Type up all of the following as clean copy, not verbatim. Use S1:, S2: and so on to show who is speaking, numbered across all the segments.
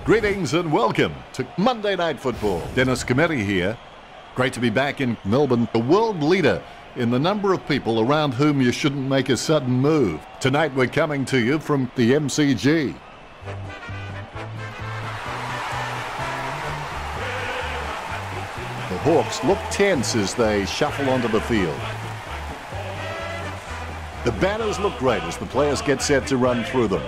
S1: Greetings and welcome to Monday Night Football. Dennis Cometti here. Great to be back in Melbourne, the world leader in the number of people around whom you shouldn't make a sudden move. Tonight we're coming to you from the MCG. The Hawks look tense as they shuffle onto the field. The banners look great as the players get set to run through them.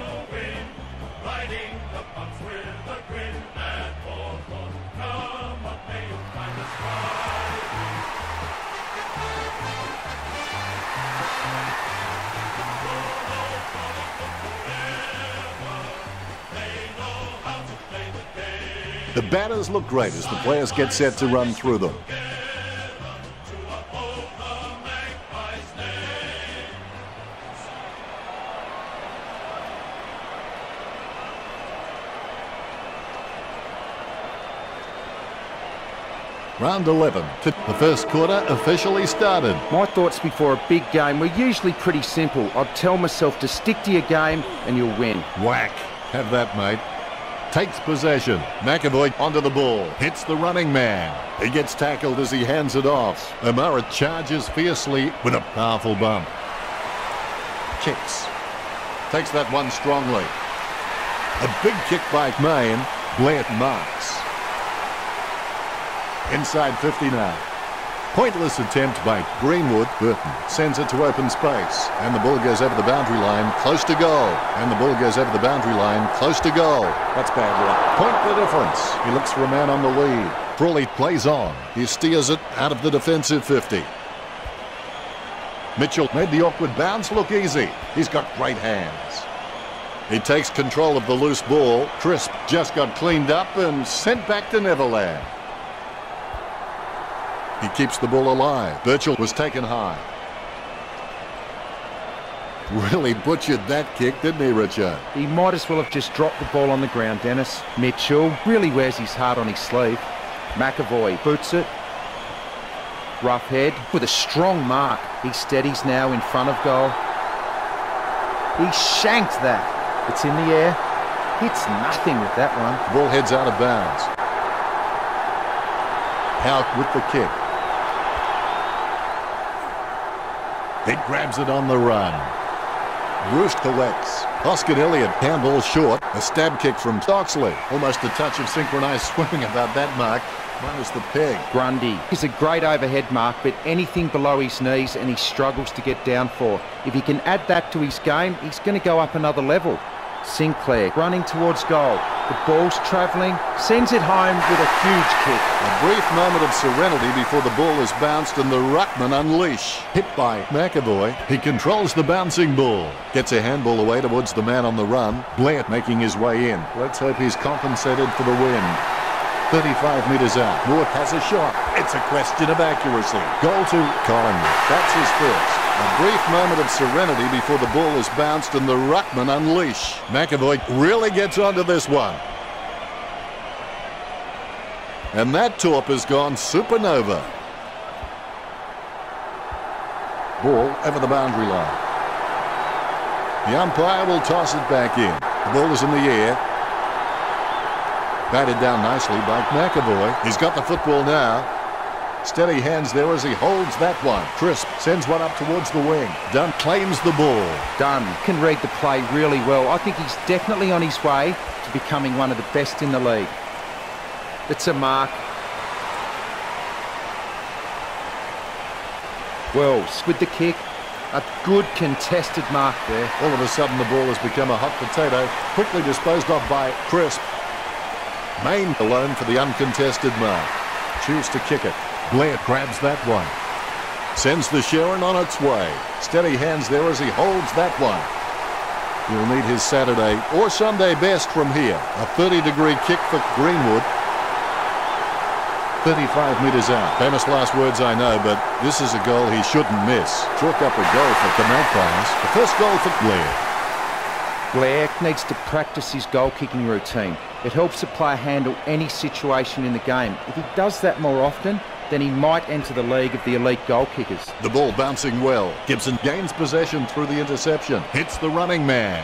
S1: The banners look great as the players get set to run through them. Round 11. The first quarter officially started.
S2: My thoughts before a big game were usually pretty simple. I'd tell myself to stick to your game and you'll win.
S1: Whack. Have that, mate. Takes possession. McAvoy onto the ball. Hits the running man. He gets tackled as he hands it off. O'Mara charges fiercely with a powerful bump. Kicks. Takes that one strongly. A big kick by Main. Blair marks. Inside 50 now. Pointless attempt by Greenwood. Burton sends it to open space. And the ball goes over the boundary line, close to goal. And the ball goes over the boundary line, close to goal. That's bad luck. Point the difference. He looks for a man on the lead. Frawley plays on. He steers it out of the defensive 50. Mitchell made the awkward bounce look easy. He's got great hands. He takes control of the loose ball. Crisp just got cleaned up and sent back to Neverland. He keeps the ball alive. Birchall was taken high. Really butchered that kick, didn't he, Richard?
S2: He might as well have just dropped the ball on the ground, Dennis. Mitchell really wears his heart on his sleeve. McAvoy boots it. Rough head with a strong mark. He steadies now in front of goal. He shanked that. It's in the air. Hits nothing with that one.
S1: The ball heads out of bounds. Out with the kick. He grabs it on the run. Roost collects. Oscar Elliott handballs short. A stab kick from Toxley. Almost a touch of synchronised swimming about that mark. Minus the peg.
S2: Grundy. He's a great overhead mark, but anything below his knees and he struggles to get down for. If he can add that to his game, he's going to go up another level. Sinclair running towards goal. The ball's travelling, sends it home with a huge kick.
S1: A brief moment of serenity before the ball is bounced and the ruckman unleash. Hit by McAvoy. He controls the bouncing ball. Gets a handball away towards the man on the run. Blair making his way in. Let's hope he's compensated for the win. 35 metres out. Moore has a shot. It's a question of accuracy. Goal to Collingwood. That's his first. A brief moment of serenity before the ball is bounced and the ruckman unleash. McAvoy really gets onto this one. And that torp has gone supernova. Ball over the boundary line. The umpire will toss it back in. The ball is in the air. Batted down nicely by McAvoy. He's got the football now. Steady hands there as he holds that one. Crisp sends one up towards the wing. Dunn claims the ball.
S2: Dunn can read the play really well. I think he's definitely on his way to becoming one of the best in the league. It's a mark. Wells with the kick. A good contested mark there.
S1: All of a sudden the ball has become a hot potato. Quickly disposed of by Crisp. Main alone for the uncontested mark. Choose to kick it. Blair grabs that one. Sends the Sharon on its way. Steady hands there as he holds that one. He'll need his Saturday or Sunday best from here. A 30-degree kick for Greenwood. 35 metres out. Famous last words, I know, but this is a goal he shouldn't miss. Chalk up a goal for the Magpies. The first goal for Blair.
S2: Blair needs to practice his goal-kicking routine. It helps a player handle any situation in the game. If he does that more often, then he might enter the league of the elite goal kickers.
S1: The ball bouncing well. Gibson gains possession through the interception. Hits the running man.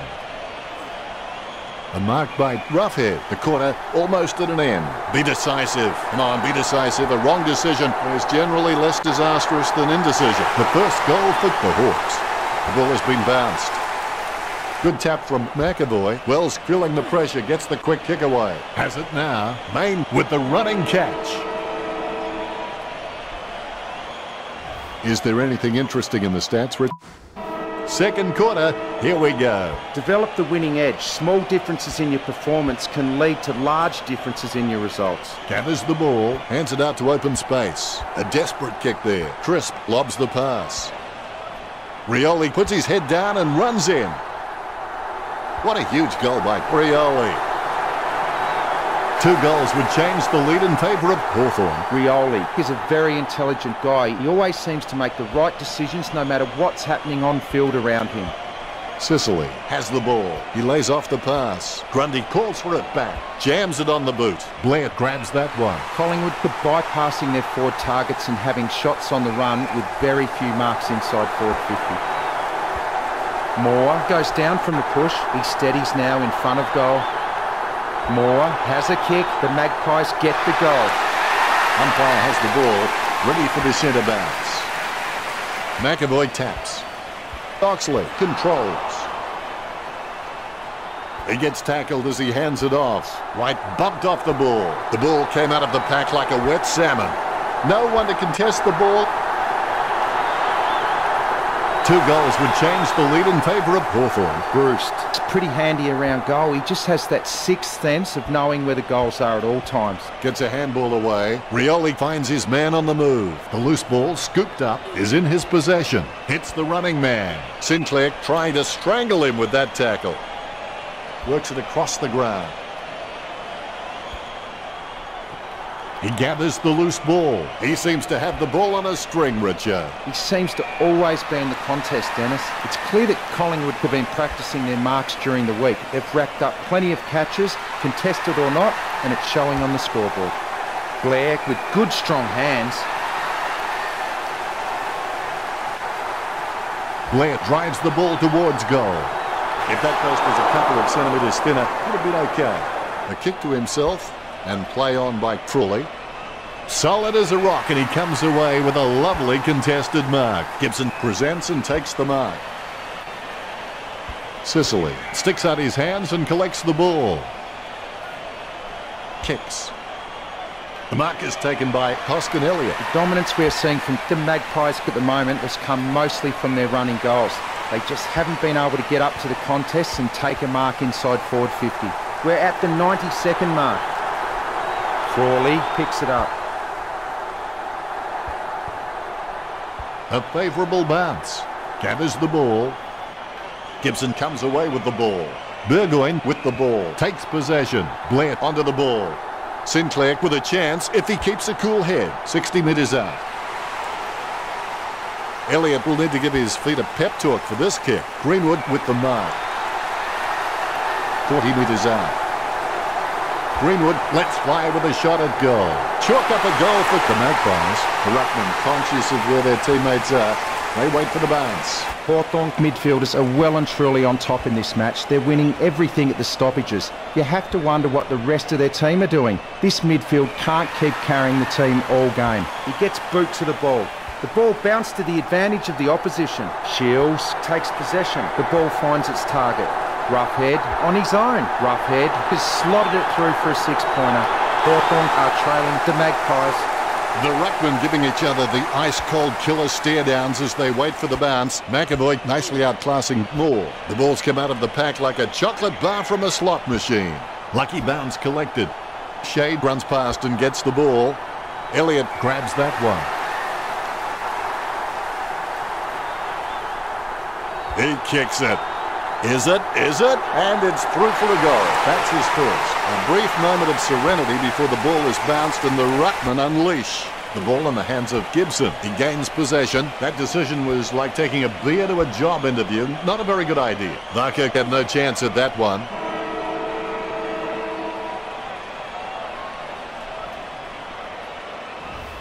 S1: A mark by Roughhead. The corner almost at an end. Be decisive. Come on, be decisive. A wrong decision is generally less disastrous than indecision. The first goal for the Hawks. The ball has been bounced. Good tap from McAvoy. Wells feeling the pressure, gets the quick kick away. Has it now. Main with the running catch. Is there anything interesting in the stats, Rich? Second quarter, here we go.
S2: Develop the winning edge. Small differences in your performance can lead to large differences in your results.
S1: Gathers the ball, hands it out to open space. A desperate kick there. Crisp lobs the pass. Rioli puts his head down and runs in. What a huge goal by Rioli. 2 goals would change the lead in favour of Hawthorn.
S2: Rioli is a very intelligent guy. He always seems to make the right decisions no matter what's happening on field around him.
S1: Sicily has the ball. He lays off the pass. Grundy calls for it back. Jams it on the boot. Blair grabs that one.
S2: Collingwood could bypassing their forward targets and having shots on the run with very few marks inside forward 50. Moore goes down from the push. He steadies now in front of goal. Moore has a kick. The Magpies get the goal.
S1: Umpire has the ball, ready for the centre bounce. McAvoy taps. Oxley controls. He gets tackled as he hands it off. White bumped off the ball. The ball came out of the pack like a wet salmon. No one to contest the ball. 2 goals would change the lead in favour of Hawthorn.
S2: Bruce is pretty handy around goal. He just has that sixth sense of knowing where the goals are at all times.
S1: Gets a handball away. Rioli finds his man on the move. The loose ball, scooped up, is in his possession. Hits the running man. Sinclair trying to strangle him with that tackle. Works it across the ground. He gathers the loose ball. He seems to have the ball on a string, Richard.
S2: He seems to always be in the contest, Dennis. It's clear that Collingwood have been practising their marks during the week. They've racked up plenty of catches, contested or not, and it's showing on the scoreboard. Blair with good strong hands.
S1: Blair drives the ball towards goal. If that post was a couple of centimetres thinner, it would have been okay. A kick to himself. And play on by Crawley. Solid as a rock, and he comes away with a lovely contested mark. Gibson presents and takes the mark. Sicily sticks out his hands and collects the ball. Kicks. The mark is taken by Hoskin Elliott.
S2: The dominance we're seeing from the Magpies at the moment has come mostly from their running goals. They just haven't been able to get up to the contests and take a mark inside forward 50. We're at the 92nd mark. Crawley picks it up.
S1: A favourable bounce. Gathers the ball. Gibson comes away with the ball. Burgoyne with the ball. Takes possession. Blair onto the ball. Sinclair with a chance if he keeps a cool head. 60 metres out. Elliott will need to give his feet a pep talk for this kick. Greenwood with the mark. 40 metres out. Greenwood lets fly with a shot at goal. Chalk up a goal for the Magpies. The Ruckman, conscious of where their teammates are, they wait for the bounce.
S2: Hawthorn midfielders are well and truly on top in this match. They're winning everything at the stoppages. You have to wonder what the rest of their team are doing. This midfield can't keep carrying the team all game. He gets boot to the ball. The ball bounced to the advantage of the opposition. Shields takes possession. The ball finds its target. Roughhead on his own. Roughhead has slotted it through for a 6-pointer. Hawthorn are trailing the Magpies.
S1: The Ruckman giving each other the ice-cold killer stare-downs as they wait for the bounce. McAvoy nicely outclassing Moore. The balls come out of the pack like a chocolate bar from a slot machine. Lucky bounce collected. Shade runs past and gets the ball. Elliott grabs that one. He kicks it. Is it? Is it? And it's through for a goal. That's his first. A brief moment of serenity before the ball is bounced and the Ruckman unleash. The ball in the hands of Gibson. He gains possession. That decision was like taking a beer to a job interview. Not a very good idea. Varkirk had no chance at that one.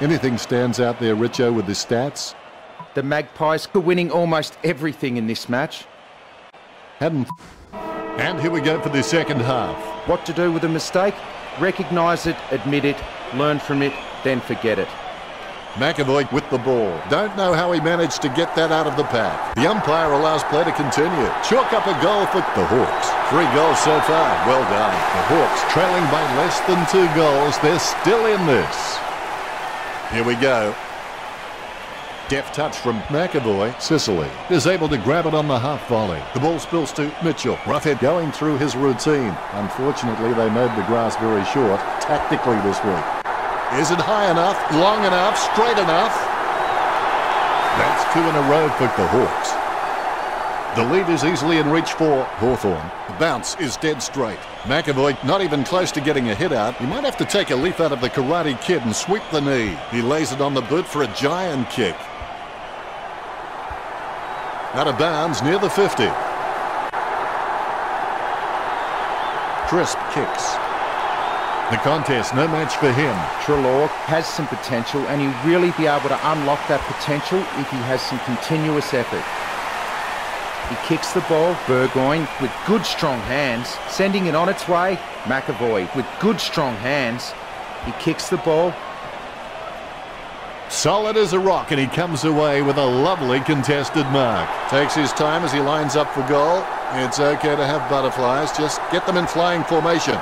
S1: Anything stands out there, Richo, with the stats?
S2: The Magpies are winning almost everything in this match.
S1: Hadn't And here we go for the second half.
S2: What to do with a mistake? Recognise it, admit it, learn from it, then forget it.
S1: McAvoy with the ball. Don't know how he managed to get that out of the pack. The umpire allows play to continue. Chalk up a goal for the Hawks. 3 goals so far. Well done. The Hawks trailing by less than 2 goals. They're still in this. Here we go. Deft touch from McAvoy. Sicily is able to grab it on the half volley. The ball spills to Mitchell. Roughhead going through his routine. Unfortunately, they made the grass very short tactically this week. Is it high enough, long enough, straight enough? That's 2 in a row for the Hawks. The lead is easily in reach for Hawthorn. The bounce is dead straight. McAvoy not even close to getting a hit out. He might have to take a leaf out of the Karate Kid and sweep the knee. He lays it on the boot for a giant kick. Out of bounds near the 50. Crisp kicks. The contest, no match for him.
S2: Treloar has some potential and he'll really be able to unlock that potential if he has some continuous effort. He kicks the ball. Burgoyne with good strong hands, sending it on its way. McAvoy with good strong hands. He kicks the ball.
S1: Solid as a rock, and he comes away with a lovely contested mark. Takes his time as he lines up for goal. It's okay to have butterflies, just get them in flying formation.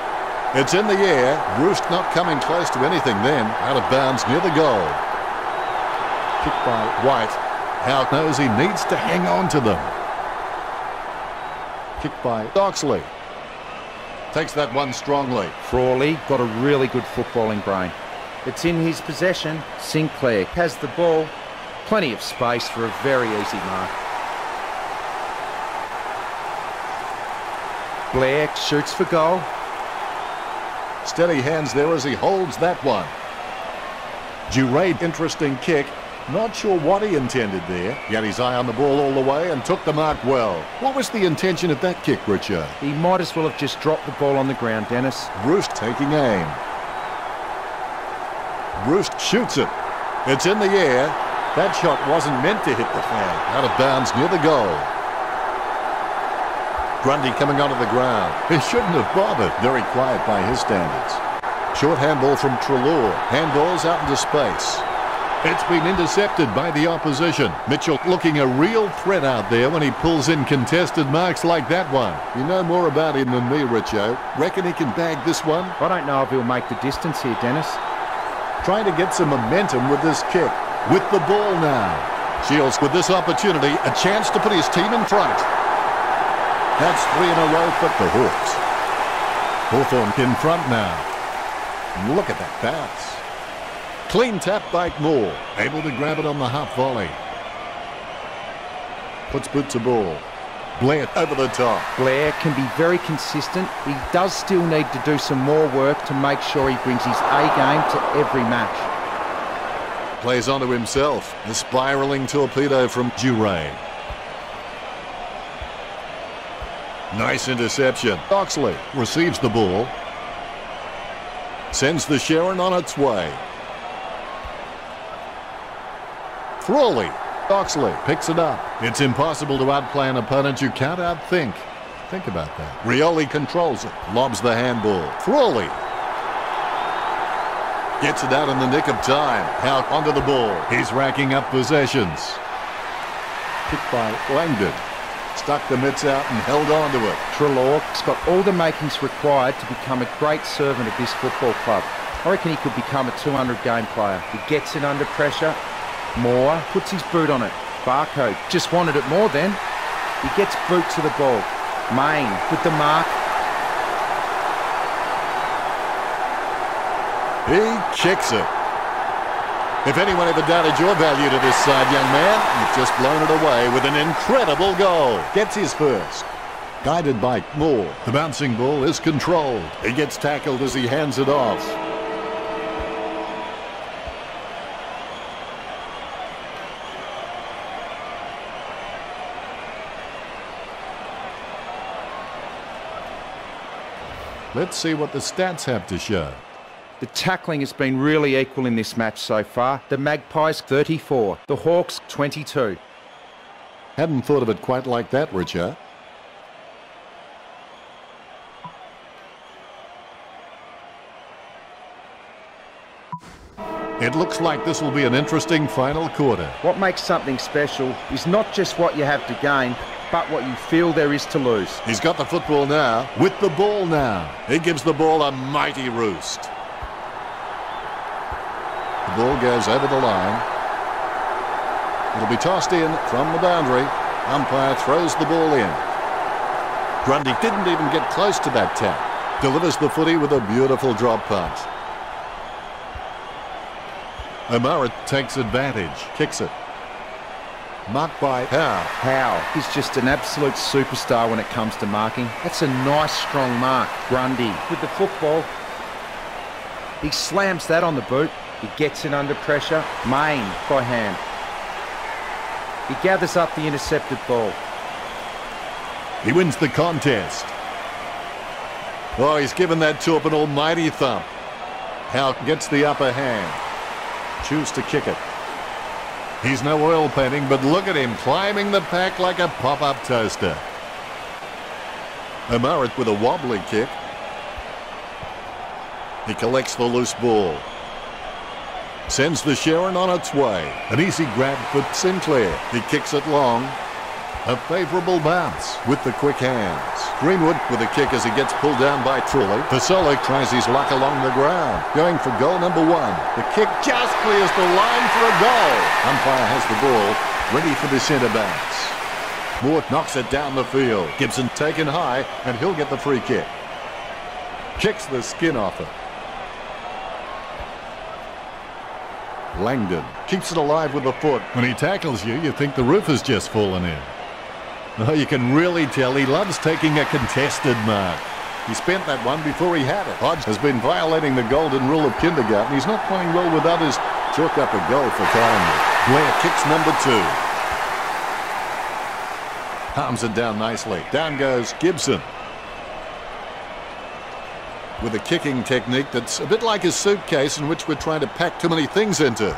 S1: It's in the air. Roost not coming close to anything then. Out of bounds near the goal. Kicked by White. Howe knows he needs to hang on to them. Kicked by Doxley. Takes that one strongly.
S2: Frawley got a really good footballing brain. It's in his possession. Sinclair has the ball. Plenty of space for a very easy mark. Blair shoots for goal.
S1: Steady hands there as he holds that one. Jurade, interesting kick. Not sure what he intended there. He had his eye on the ball all the way and took the mark well. What was the intention of that kick, Richard?
S2: He might as well have just dropped the ball on the ground, Dennis.
S1: Roost taking aim. Roost shoots it. It's in the air. That shot wasn't meant to hit the flag. Out of bounds near the goal. Grundy coming onto the ground. He shouldn't have bothered. Very quiet by his standards. Short handball from Treloar. Handballs out into space. It's been intercepted by the opposition. Mitchell looking a real threat out there when he pulls in contested marks like that one. You know more about him than me, Richo. Reckon he can bag this one?
S2: I don't know if he'll make the distance here, Dennis.
S1: Trying to get some momentum with this kick. With the ball now. Shields with this opportunity, a chance to put his team in front. That's 3 in a row for the Hawks. Hawthorn in front now. And look at that bounce. Clean tap by Moore. Able to grab it on the half volley. Puts boot to ball. Blair over the top.
S2: Blair can be very consistent. He does still need to do some more work to make sure he brings his A game to every match.
S1: Plays onto himself. The spiralling torpedo from Duray. Nice interception. Doxley receives the ball. Sends the Sharon on its way. Frawley. Doxley picks it up. It's impossible to outplay an opponent you can't outthink. Think about that. Rioli controls it. Lobs the handball. Frawley. Gets it out in the nick of time. Out onto the ball. He's racking up possessions. Kicked by Langdon. Stuck the mitts out and held on to it.
S2: Treloar's got all the makings required to become a great servant of this football club. I reckon he could become a 200-game player. He gets it under pressure. Moore puts his boot on it. Barcode just wanted it more then. He gets boot to the ball. Main with the mark.
S1: He kicks it. If anyone ever doubted your value to this side, young man, you've just blown it away with an incredible goal. Gets his first. Guided by Moore. The bouncing ball is controlled. He gets tackled as he hands it off. Let's see what the stats have to show.
S2: The tackling has been really equal in this match so far. The Magpies 34, the Hawks 22.
S1: Hadn't thought of it quite like that, Richard. It looks like this will be an interesting final quarter.
S2: What makes something special is not just what you have to gain, but what you feel there is to lose.
S1: He's got the football now, with the ball now. He gives the ball a mighty roost. The ball goes over the line. It'll be tossed in from the boundary. Umpire throws the ball in. Grundy didn't even get close to that tap. Delivers the footy with a beautiful drop punt. O'Mara takes advantage, kicks it. Marked by
S2: Howe. He's just an absolute superstar when it comes to marking. That's a nice strong mark. Grundy with the football. He slams that on the boot. He gets it under pressure. Main by hand. He gathers up the intercepted ball.
S1: He wins the contest. Oh, he's given that Torp an almighty thump. Howe gets the upper hand. Choose to kick it. He's no oil painting, but look at him climbing the pack like a pop-up toaster. O'Mara with a wobbly kick. He collects the loose ball. Sends the Sharon on its way. An easy grab for Sinclair. He kicks it long. A favourable bounce with the quick hands. Greenwood with a kick as he gets pulled down by Trulley. Fasolo tries his luck along the ground, going for goal number 1. The kick just clears the line for a goal. Umpire has the ball, ready for the centre bounce. Moore knocks it down the field. Gibson taken high, and he'll get the free kick. Kicks the skin off it. Langdon keeps it alive with the foot. When he tackles you, you think the roof has just fallen in. Oh, you can really tell he loves taking a contested mark. He spent that one before he had it. Hodge has been violating the golden rule of kindergarten. He's not playing well with others. Chalk up a goal for Collingwood. Blair kicks number 2. Palms it down nicely. Down goes Gibson. With a kicking technique that's a bit like a suitcase in which we're trying to pack too many things into.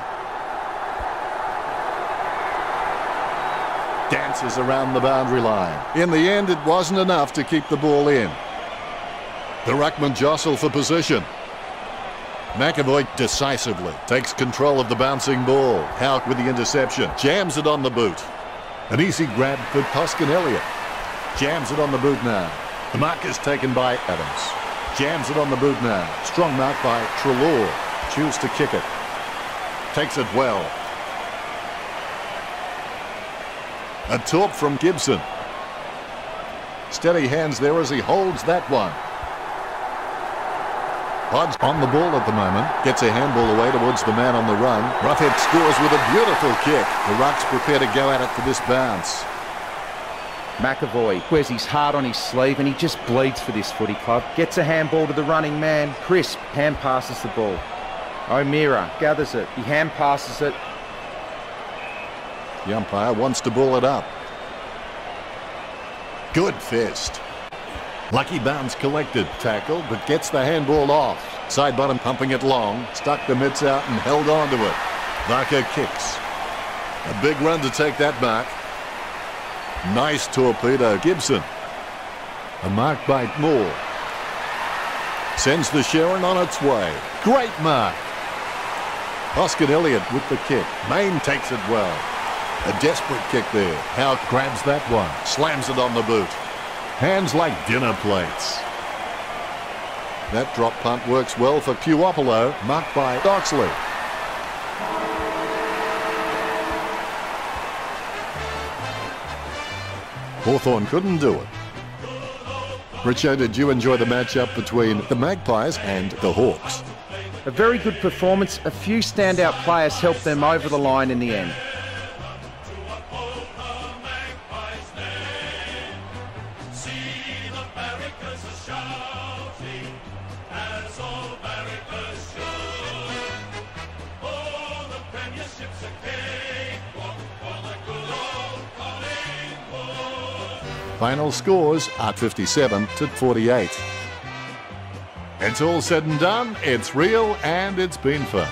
S1: Dances around the boundary line. In the end, it wasn't enough to keep the ball in. The ruckman jostle for position. McAvoy decisively takes control of the bouncing ball. Howe with the interception. Jams it on the boot. An easy grab for Hoskin Elliott. Jams it on the boot now. The mark is taken by Adams. Jams it on the boot now. Strong mark by Treloar. Choose to kick it. Takes it well. A Torp from Gibson. Steady hands there as he holds that one. Hodge on the ball at the moment. Gets a handball away towards the man on the run. Roughhead scores with a beautiful kick. The Rucks prepare to go at it for this bounce.
S2: McAvoy wears his heart on his sleeve and he just bleeds for this footy club. Gets a handball to the running man. Crisp hand passes the ball. O'Meara gathers it. He hand passes it.
S1: The umpire wants to ball it up. Good fist. Lucky bounce collected. Tackle, but gets the handball off. Side bottom pumping it long. Stuck the mitts out and held on to it. Varco kicks. A big run to take that mark. Nice torpedo, Gibson. A mark by Moore. Sends the Sharon on its way. Great mark. Hoskin Elliott with the kick. Main takes it well. A desperate kick there. Howe grabs that one. Slams it on the boot. Hands like dinner plates. That drop punt works well for Puopolo. Marked by Doxley. Hawthorn couldn't do it. Richo, did you enjoy the matchup between the Magpies and the Hawks?
S2: A very good performance. A few standout players helped them over the line in the end.
S1: Final scores are 57-48. It's all said and done, it's real and it's been fun.